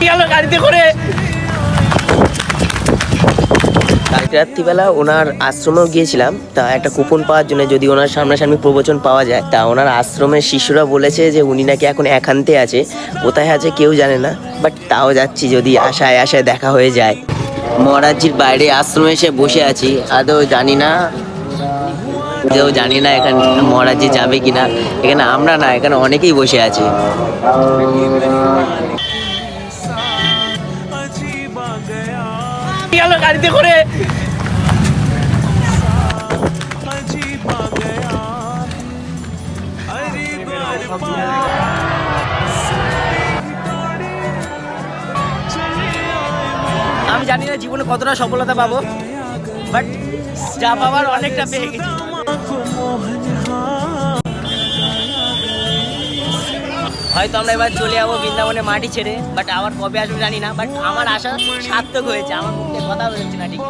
গেল গাড়িতে করে। কালকে রাত্রিবেলা ওনার আশ্রমেও গিয়েছিলাম, তা একটা কুপন পাওয়ার জন্য, যদি ওনার সামনাসামনি প্রবচন পাওয়া যায়। তা ওনার আশ্রমের শিষ্যরা বলেছে যে উনি নাকি এখন একান্তে আছে, কোথায় আছে কেউ জানে না, বাট তাও যাচ্ছি যদি আশায় আশায় দেখা হয়ে যায়। মহারাজজির বাইরে আশ্রমে এসে বসে আছি, আদৌ জানি না এখানে মহারাজজি যাবে কিনা। এখানে আমরা না, এখানে অনেকেই বসে আছে। গেল গাড়িতে করে। আমি জানি না জীবনে কতটা সফলতা পাবো, বাট যা পাবার অনেকটা পেয়ে গেছি। হয়তো আমরা এবার চলে যাবো বৃন্দাবনে মাটি ছেড়ে, বাট আবার কবে আসবো জানি না, বাট আমার আশা সার্থক হয়েছে। আমার মুখে কথা বেরোচ্ছে না ঠিক।